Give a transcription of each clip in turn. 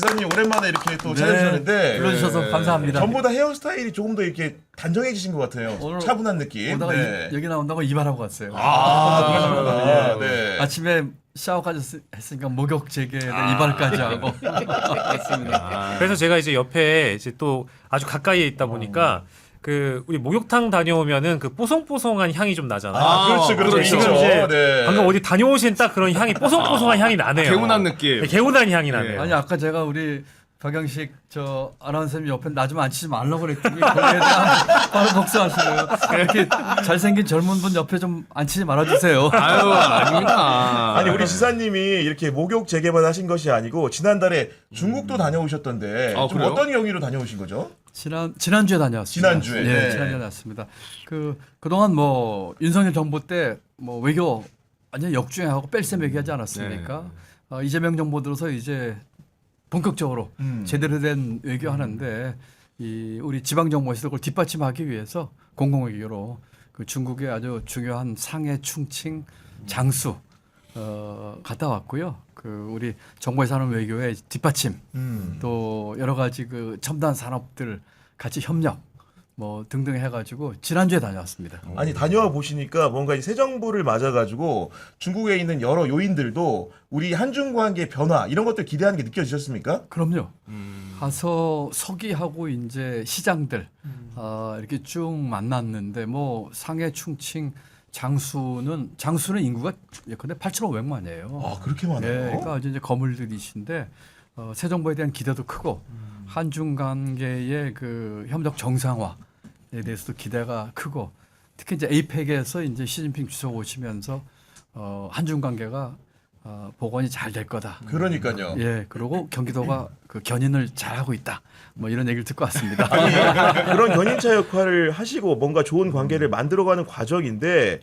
지사님 오랜만에 이렇게 또 찾아주셨는데 불러주셔서 감사합니다. 전보다 헤어스타일이 조금 더 이렇게 단정해지신 것 같아요. 오늘 차분한 느낌. 오다가 네. 여기 나온다고 이발하고 갔어요. 그러시구나. 네. 아침에 샤워까지 했으니까 목욕 재개 이발까지 하고. 맞습니다. 그래서 제가 이제 옆에 이제 또 아주 가까이에 있다 보니까 그 우리 목욕탕 다녀오면은 그 뽀송뽀송한 향이 좀 나잖아요. 그렇죠. 지금 있죠. 이제 네. 방금 어디 다녀오신 딱 그런 향이 뽀송뽀송한 향이 나네요. 개운한 느낌. 네, 개운한 향이 나네요. 아니 아까 제가 우리 박영식 저 아나운서님 옆에 나 좀 앉히지 말라고 그랬더니 거기에 대한 바로 복수하시네요. 이렇게 잘생긴 젊은 분 옆에 좀 앉히지 말아주세요. 아유, 아닙니다. 아니 우리 지사님이 이렇게 목욕 재개만 하신 것이 아니고 지난달에 중국도 다녀오셨던데 아, 좀 그래요? 어떤 경위로 다녀오신 거죠? 지난주에 다녀왔습니다. 지난주에? 네, 네. 지난주에 다녀왔습니다. 그동안 뭐 윤석열 정부 때 뭐 외교 완전 역주행하고 뺄셈 얘기하지 않았습니까? 이재명 정부 들어서 이제 본격적으로 제대로 된 외교하는데 이 우리 지방 정부에서 그걸 뒷받침하기 위해서 공공외교로 그 중국의 아주 중요한 상해, 충칭, 장수 갔다 왔고요. 그 우리 정부에서 하는 외교의 뒷받침 또 여러 가지 그 첨단 산업들 같이 협력 뭐 등등 해가지고 지난주에 다녀왔습니다. 아니 다녀와 보시니까 뭔가 이 새 정부를 맞아가지고 중국에 있는 여러 요인들도 우리 한중 관계 변화 이런 것들 기대하는 게 느껴지셨습니까? 그럼요. 가서 서기하고 이제 시장들 이렇게 쭉 만났는데 뭐 상해, 충칭, 장수는 인구가 예컨대 8,500만이에요. 아 그렇게 많아요? 네, 그러니까 아주 이제 거물들이신데 새 정부에 대한 기대도 크고 한중 관계의 그 협력 정상화에 대해서도 기대가 크고 특히 이제 에이펙에서 이제 시진핑 주석 오시면서 한중 관계가 복원이 잘 될 거다. 그러니까요. 예, 그리고 경기도가 그 견인을 잘하고 있다. 뭐 이런 얘기를 듣고 왔습니다. 그런 견인차 역할을 하시고 뭔가 좋은 관계를 만들어가는 과정인데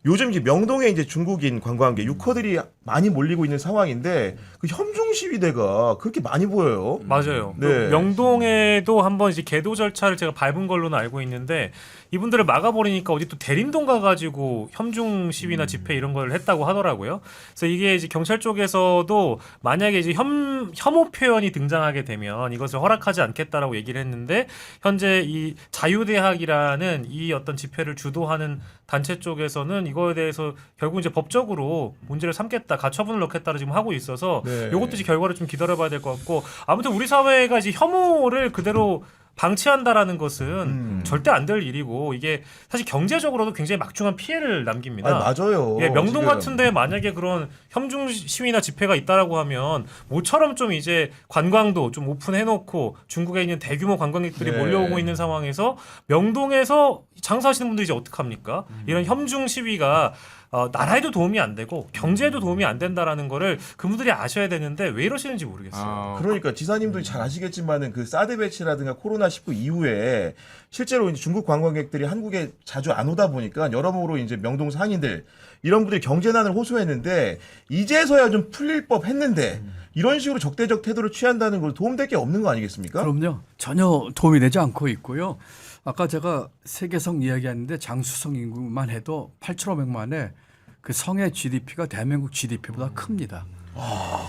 요즘 이제 명동에 이제 중국인 관광객 유커들이 많이 몰리고 있는 상황인데 그 혐중 시위대가 그렇게 많이 보여요. 맞아요. 네. 그 명동에도 한번 이제 계도 절차를 제가 밟은 걸로는 알고 있는데 이분들을 막아버리니까 어디 또 대림동 가가지고 혐중 시위나 집회 이런 걸 했다고 하더라고요. 그래서 이게 이제 경찰 쪽에서도 만약에 이제 혐오 표현이 등장하게 되면 이것을 허락하지 않겠다라고 얘기를 했는데 현재 이 자유대학이라는 이 어떤 집회를 주도하는 단체 쪽에서는 이거에 대해서 결국 이제 법적으로 문제를 삼겠다, 가처분을 넣겠다를 지금 하고 있어서 네. 이것도 이제 결과를 좀 기다려봐야 될 것 같고 아무튼 우리 사회가 이제 혐오를 그대로 방치한다라는 것은 절대 안 될 일이고 이게 사실 경제적으로도 굉장히 막중한 피해를 남깁니다. 아니, 맞아요. 예, 명동 지금. 같은데 만약에 그런 혐중 시위나 집회가 있다라고 하면 모처럼 좀 이제 관광도 좀 오픈해놓고 중국에 있는 대규모 관광객들이 네. 몰려오고 있는 상황에서 명동에서 장사하시는 분들이 이제 어떡합니까? 이런 혐중 시위가 나라에도 도움이 안 되고 경제에도 도움이 안 된다라는 거를 그분들이 아셔야 되는데 왜 이러시는지 모르겠어요. 그러니까 지사님도 잘 아시겠지만은 그 사드 배치라든가 코로나19 이후에 실제로 이제 중국 관광객들이 한국에 자주 안 오다 보니까 여러모로 이제 명동 상인들 이런 분들이 경제난을 호소했는데 이제서야 좀 풀릴 법 했는데 이런 식으로 적대적 태도를 취한다는 걸 도움될 게 없는 거 아니겠습니까? 그럼요. 전혀 도움이 되지 않고 있고요. 아까 제가 세계성 이야기했는데 장수성 인구만 해도 8,500만에 그 성의 GDP가 대한민국 GDP보다 큽니다.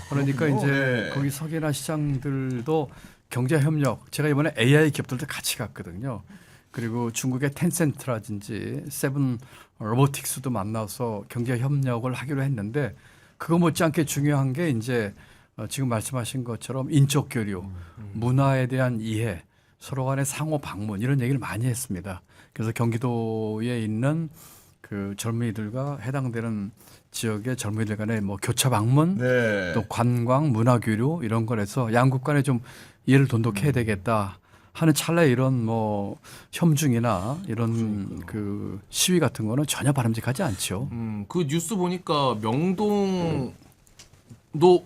그러니까 그렇군요. 이제 네. 거기 석유나 시장들도 경제 협력. 제가 이번에 AI 기업들도 같이 갔거든요. 그리고 중국의 텐센트라든지 세븐 로보틱스도 만나서 경제 협력을 하기로 했는데 그거 못지않게 중요한 게 이제 지금 말씀하신 것처럼 인적 교류, 문화에 대한 이해, 서로 간의 상호 방문 이런 얘기를 많이 했습니다. 그래서 경기도에 있는 그 젊은이들과 해당되는 지역의 젊은이들 간의 뭐 교차 방문, 네. 또 관광, 문화 교류 이런 거에서 양국 간에 좀 이해를 돈독해야 되겠다 하는 찰나에 이런 뭐 혐중이나 이런 그 시위 같은 거는 전혀 바람직하지 않죠. 그 뉴스 보니까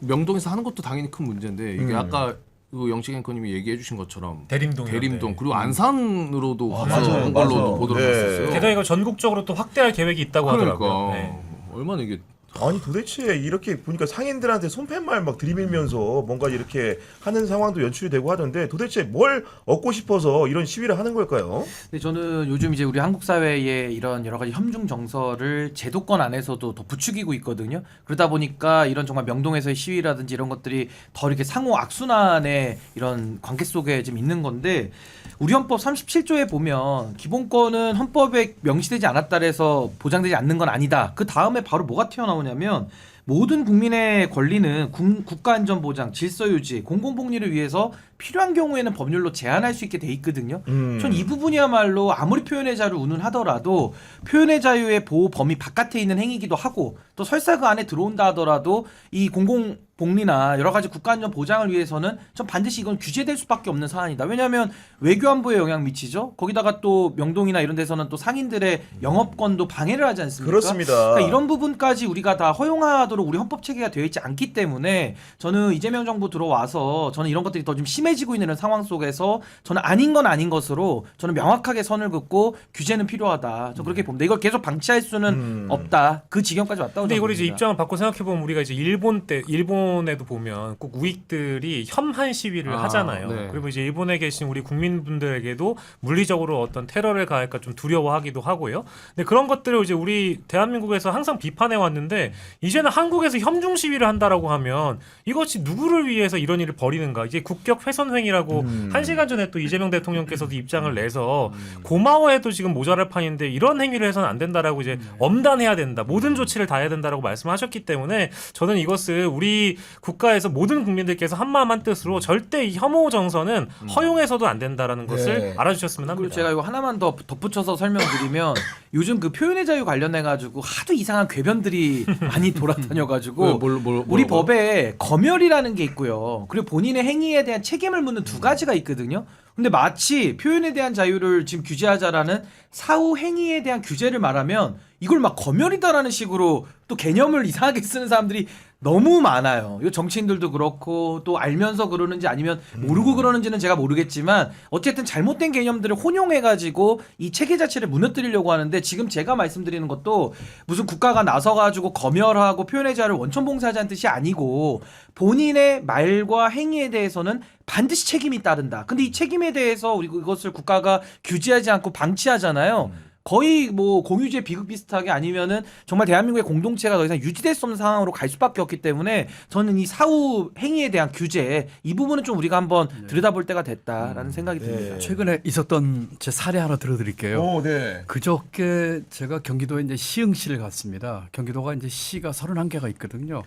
명동에서 하는 것도 당연히 큰 문제인데 이게 아까 그 영식 앵커님이 얘기해 주신 것처럼 대림동 그리고 안산으로도 맞아요. 한 걸로 맞아. 보도를 네. 했었어요. 게다가 이거 전국적으로 또 확대할 계획이 있다고 그러니까 하더라고요. 네. 얼마나 이게 아니 도대체 이렇게 보니까 상인들한테 손팻말 막 들이밀면서 뭔가 이렇게 하는 상황도 연출이 되고 하던데 도대체 뭘 얻고 싶어서 이런 시위를 하는 걸까요? 근데 저는 요즘 이제 우리 한국 사회에 이런 여러 가지 협중 정서를 제도권 안에서도 더 부추기고 있거든요. 그러다 보니까 이런 정말 명동에서의 시위라든지 이런 것들이 더 이렇게 상호 악순환의 이런 관계 속에 지금 있는 건데 우리 헌법 37조에 보면 기본권은 헌법에 명시되지 않았다 해서 보장되지 않는 건 아니다. 그 다음에 바로 뭐가 튀어나오냐면 모든 국민의 권리는 국가 안전 보장, 질서 유지, 공공복리를 위해서 필요한 경우에는 법률로 제한할 수 있게 돼 있거든요. 전 이 부분이야말로 아무리 표현의 자유를 운운하더라도 표현의 자유의 보호 범위 바깥에 있는 행위이기도 하고 또 설사 그 안에 들어온다 하더라도 이 공공복리나 여러 가지 국가안전 보장을 위해서는 전 반드시 이건 규제될 수밖에 없는 사안이다. 왜냐하면 외교안보에 영향 미치죠. 거기다가 또 명동이나 이런 데서는 또 상인들의 영업권도 방해를 하지 않습니까? 그렇습니다. 그러니까 이런 부분까지 우리가 다 허용하도록 우리 헌법 체계가 되어 있지 않기 때문에 저는 이재명 정부 들어와서 저는 이런 것들이 더 좀 심해지고 있는 상황 속에서 저는 아닌 건 아닌 것으로 저는 명확하게 선을 긋고 규제는 필요하다. 저 그렇게 봅니다. 이걸 계속 방치할 수는 없다. 그 지경까지 왔다고 근데 저는 이걸 이제 봅니다. 입장을 바꿔 생각해 보면 우리가 이제 일본에도 보면 꼭 우익들이 혐한 시위를 하잖아요. 네. 그리고 이제 일본에 계신 우리 국민분들에게도 물리적으로 어떤 테러를 가할까 좀 두려워하기도 하고요. 근데 그런 것들을 이제 우리 대한민국에서 항상 비판해 왔는데 이제는 한국에서 협중 시위를 한다라고 하면 이것이 누구를 위해서 이런 일을 벌이는가? 이제 국격 훼손 행위라고 1시간 전에 또 이재명 대통령께서도 입장을 내서 고마워해도 지금 모자랄 판인데 이런 행위를 해서는 안 된다라고 이제 엄단해야 된다. 모든 조치를 다해야 된다라고 말씀하셨기 때문에 저는 이것을 우리 국가에서 모든 국민들께서 한마음 한뜻으로 절대 이 혐오 정서는 허용해서도 안 된다라는 것을 네. 알아주셨으면 그리고 합니다. 제가 이거 하나만 더 덧붙여서 설명드리면 요즘 그 표현의 자유 관련해 가지고 하도 이상한 궤변들이 많이 돌아다녀 가지고 우리 법에 검열이라는 게 있고요. 그리고 본인의 행위에 대한 책임을 묻는 두 가지가 있거든요. 근데 마치 표현에 대한 자유를 지금 규제하자라는 사후 행위에 대한 규제를 말하면 이걸 막 검열이다라는 식으로 또 개념을 이상하게 쓰는 사람들이 너무 많아요. 이거 정치인들도 그렇고 또 알면서 그러는지 아니면 모르고 그러는지는 제가 모르겠지만 어쨌든 잘못된 개념들을 혼용해가지고 이 체계 자체를 무너뜨리려고 하는데 지금 제가 말씀드리는 것도 무슨 국가가 나서가지고 검열하고 표현의 자유를 원천봉사하자는 뜻이 아니고 본인의 말과 행위에 대해서는 반드시 책임이 따른다. 근데 이 책임에 대해서 우리 이것을 국가가 규제하지 않고 방치하잖아요. 거의 뭐 공유제 비극 비슷하게 아니면은 정말 대한민국의 공동체가 더 이상 유지될 수 없는 상황으로 갈 수밖에 없기 때문에 저는 이 사후 행위에 대한 규제 이 부분은 좀 우리가 한번 들여다볼 때가 됐다라는 생각이 듭니다. 최근에 있었던 제 사례 하나 들어드릴게요. 오, 네. 그저께 제가 경기도에 이제 시흥시를 갔습니다. 경기도가 이제 시가 31개가 있거든요.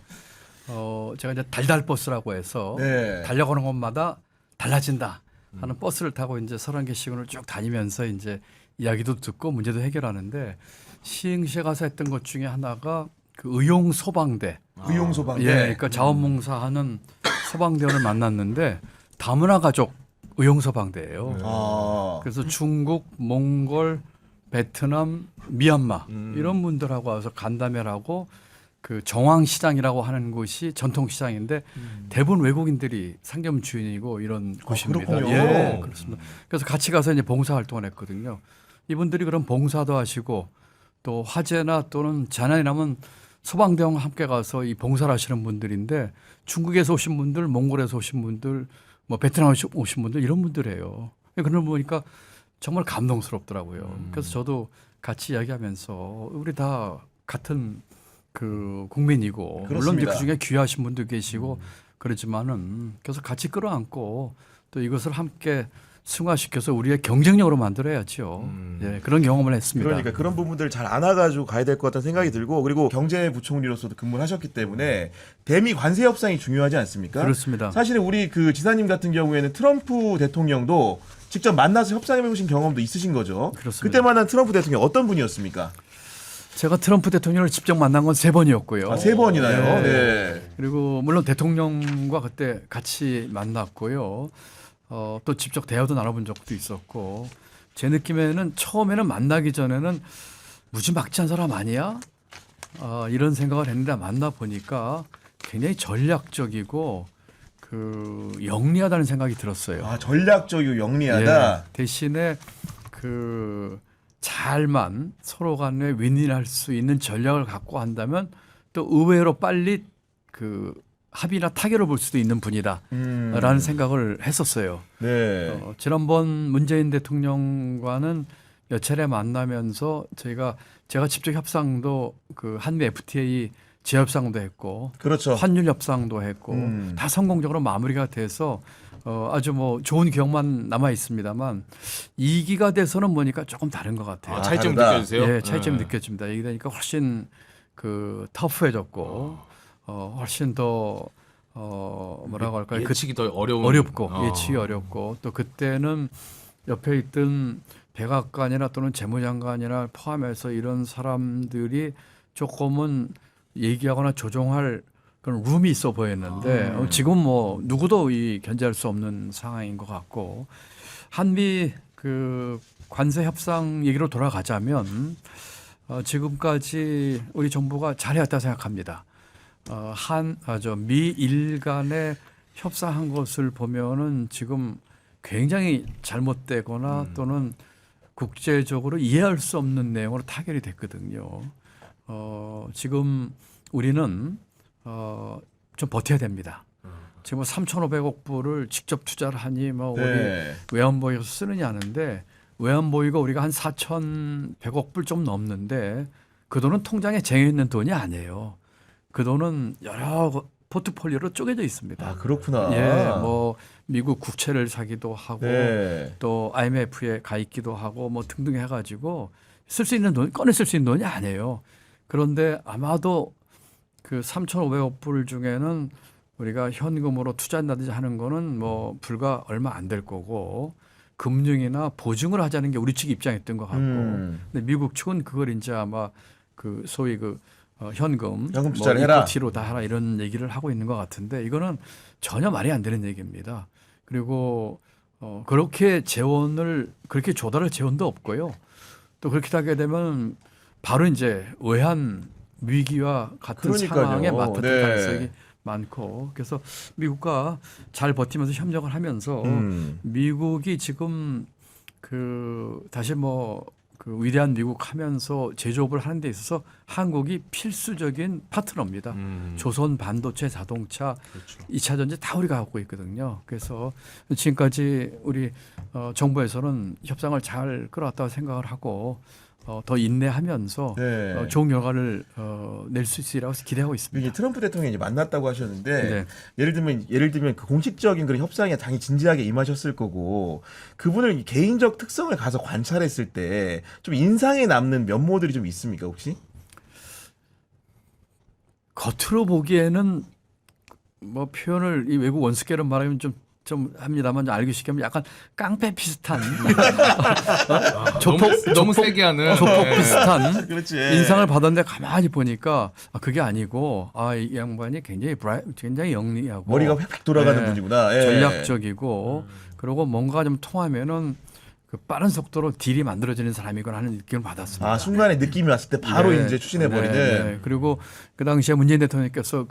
제가 이제 달달버스라고 해서 네. 달려가는 곳마다 달라진다 하는 버스를 타고 이제 31개 시군을 쭉 다니면서 이제 이야기도 듣고 문제도 해결하는데 시흥시에 가서 했던 것 중에 하나가 그 의용소방대. 의용소방대. 예, 그러니까 자원봉사하는 소방대원을 만났는데 다문화 가족 의용소방대예요. 아. 그래서 중국, 몽골, 베트남, 미얀마 이런 분들하고 와서 간담회하고 그 정왕시장이라고 하는 곳이 전통시장인데 대부분 외국인들이 상점 주인이고 이런 곳입니다. 그렇군요. 예, 그렇습니다. 그래서 같이 가서 이제 봉사 활동을 했거든요. 이분들이 그런 봉사도 하시고 또 화재나 또는 재난이 나면 소방대원 함께 가서 이 봉사를 하시는 분들인데 중국에서 오신 분들, 몽골에서 오신 분들, 뭐 베트남에서 오신 분들 이런 분들이에요. 그런 거 보니까 정말 감동스럽더라고요. 그래서 저도 같이 이야기하면서 우리 다 같은 그 국민이고 물론 이제 그렇습니다. 그중에 귀하신 분도 계시고 그렇지만은 그래서 같이 끌어안고 또 이것을 함께 승화시켜서 우리의 경쟁력으로 만들어야죠. 예, 그런 경험을 했습니다. 그러니까 그런 부분들 잘 안아가지고 가야 될 것 같다는 생각이 들고 그리고 경제부총리로서도 근무를 하셨기 때문에 대미 관세 협상이 중요하지 않습니까? 그렇습니다. 사실은 우리 그 지사님 같은 경우에는 트럼프 대통령도 직접 만나서 협상해 보신 경험도 있으신 거죠. 그렇습니다. 그때 만난 트럼프 대통령 어떤 분이었습니까? 제가 트럼프 대통령을 직접 만난 건 3번이었고요. 아, 3번이나요. 네. 네. 그리고 물론 대통령과 그때 같이 만났고요. 또 직접 대화도 나눠본 적도 있었고 제 느낌에는 처음에는 만나기 전에는 무지막지한 사람 아니야? 이런 생각을 했는데 만나 보니까 굉장히 전략적이고 그 영리하다는 생각이 들었어요. 아, 전략적이고 영리하다. 예, 대신에 그 잘만 서로 간에 윈윈할 수 있는 전략을 갖고 한다면 또 의외로 빨리 그 합의나 타결을 볼 수도 있는 분이다라는 생각을 했었어요. 네. 지난번 문재인 대통령과는 몇 차례 만나면서 제가 직접 협상도 그 한미 FTA 재협상도 했고 그렇죠. 환율 협상도 했고 다 성공적으로 마무리가 돼서 아주 뭐 좋은 기억만 남아 있습니다만 2기가 돼서는 보니까 조금 다른 것 같아요. 차이점 다르다. 느껴지세요? 예, 차이점이 느껴집니다. 이게 되니까 훨씬 그 터프해졌고 훨씬 더 뭐라고 할까요? 예측이 더 어려운 어렵고 예측이 어렵고 또 그때는 옆에 있던 백악관이나 또는 재무장관이나 포함해서 이런 사람들이 조금은 얘기하거나 조종할 그런 룸이 있어 보였는데 지금 뭐 누구도 견제할 수 없는 상황인 것 같고 한미 그 관세 협상 얘기로 돌아가자면 지금까지 우리 정부가 잘해왔다 생각합니다. 미일 간에 협상한 것을 보면은 지금 굉장히 잘못되거나 또는 국제적으로 이해할 수 없는 내용으로 타결이 됐거든요. 지금 우리는 좀 버텨야 됩니다. 지금 3,500억 불을 직접 투자를 하니 뭐 네. 우리 외환보유에서 쓰느냐 하는데 외환보유가 우리가 한 4,100억 불 좀 넘는데 그 돈은 통장에 쟁여 있는 돈이 아니에요. 그 돈은 여러 포트폴리오로 쪼개져 있습니다. 아, 그렇구나. 예, 뭐 미국 국채를 사기도 하고 네. 또 IMF에 가 있기도 하고 뭐 등등 해가지고 쓸 수 있는 돈 꺼내 쓸 수 있는 돈이 아니에요. 그런데 아마도 그 3,500억 불 중에는 우리가 현금으로 투자한다든지 하는 거는 뭐 불과 얼마 안 될 거고 금융이나 보증을 하자는 게 우리 측 입장이었던 것 같고 근데 미국 측은 그걸 이제 아마 그 소위 그 현금 투자를 해라. 이코티로 다 하라 이런 얘기를 하고 있는 것 같은데 이거는 전혀 말이 안 되는 얘기입니다. 그리고 그렇게 그렇게 조달할 재원도 없고요. 또 그렇게 하게 되면 바로 이제 외환 위기와 같은 그러니까요. 상황에 맞닿을 네. 가능성이 많고 그래서 미국과 잘 버티면서 협력을 하면서 미국이 지금 그 다시 뭐 그 위대한 미국 하면서 제조업을 하는 데 있어서 한국이 필수적인 파트너입니다. 조선 반도체, 자동차, 그렇죠. 2차 전지 다 우리가 갖고 있거든요. 그래서 지금까지 우리 정부에서는 협상을 잘 끌어왔다고 생각을 하고 더 인내하면서 네. 좋은 결과를 낼 수 있으리라고 기대하고 있습니다. 이게 트럼프 대통령이 이제 만났다고 하셨는데 네. 예를 들면 그 공식적인 그런 협상에 당연히 진지하게 임하셨을 거고 그분을 개인적 특성을 가서 관찰했을 때 좀 인상에 남는 면모들이 좀 있습니까 혹시? 겉으로 보기에는 뭐 표현을 이 외국 원스케로 말하면 좀 합니다만 알기 쉽게 하면 약간 깡패 비슷한 너무 세게 하는 조폭 비슷한 그렇지. 인상을 받았는데 가만히 보니까 그게 아니고 이 양반이 굉장히 영리하고 머리가 획획 돌아가는 네. 분이구나. 예. 전략적이고 그리고 뭔가 좀 통하면은 그 빠른 속도로 딜이 만들어지는 사람이거나 하는 느낌을 받았습니다. 아 순간에 느낌이 왔을 때 바로 네. 이제 추진해 버리는. 네. 그리고 그 당시에 문재인 대통령께서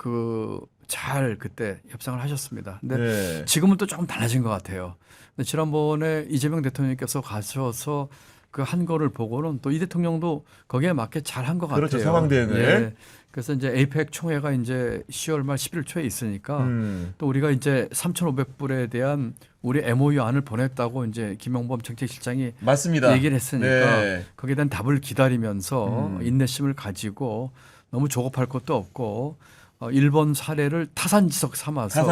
잘 그때 협상을 하셨습니다. 근데 네. 지금은 또 조금 달라진 것 같아요. 근데 지난번에 이재명 대통령께서 가셔서 그 한 거를 보고는 또 이 대통령도 거기에 맞게 잘 한 것 같아요. 그렇죠. 상황 대응을. 예. 그래서 이제 에이펙 총회가 이제 10월 말 11월 초에 있으니까 또 우리가 이제 3,500불에 대한 우리 MOU 안을 보냈다고 이제 김용범 정책실장이 맞습니다. 얘기를 했으니까 네. 거기에 대한 답을 기다리면서 인내심을 가지고 너무 조급할 것도 없고 일본 사례를 타산지석으로 삼아서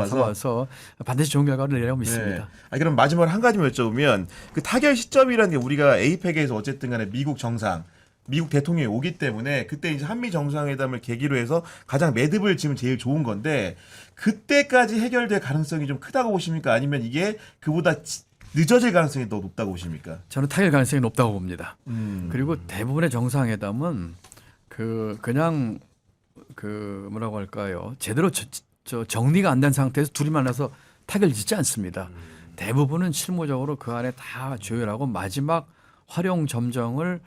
삼아서 반드시 좋은 결과를 내리라고 믿습니다. 네. 그럼 마지막으로 한 가지만 여쭤보면 그 타결 시점이라는 게 우리가 에이펙에서 어쨌든 간에 미국 정상 미국 대통령이 오기 때문에 그때 이제 한미 정상회담을 계기로 해서 가장 매듭을 지면 제일 좋은 건데 그때까지 해결될 가능성이 좀 크다고 보십니까? 아니면 이게 그보다 늦어질 가능성이 더 높다고 보십니까? 저는 타결 가능성이 높다고 봅니다. 그리고 대부분의 정상회담은 그냥 뭐라고 할까요? 제대로 정리가 안 된 상태에서 둘이 만나서 타결 짓지 않습니다. 대부분은 실무적으로 그 안에 다 조율하고 마지막 활용 점정을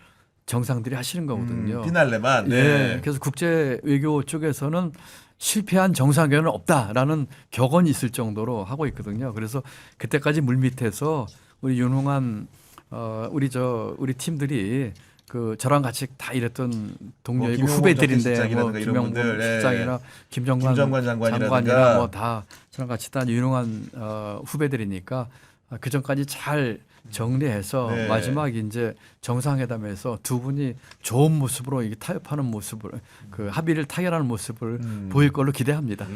정상들이 하시는 거거든요. 피날레만. 네. 네. 그래서 국제 외교 쪽에서는 실패한 정상회담은 없다라는 격언이 있을 정도로 하고 있거든요. 그래서 그때까지 물밑에서 우리 유능한 우리 팀들이 그 저랑 같이 다 일했던 동료이고 김용호 후배들인데 정책실장이라든가 이런 김영문 분들, 예. 실장이나 김정관 장관이라든가. 장관이나 뭐 다 저랑 같이 다 유능한 후배들이니까 그 전까지 잘 정리해서 네. 마지막 이제 정상회담에서 두 분이 좋은 모습으로 이게 타협하는 모습을 그 합의를 타결하는 모습을 보일 걸로 기대합니다.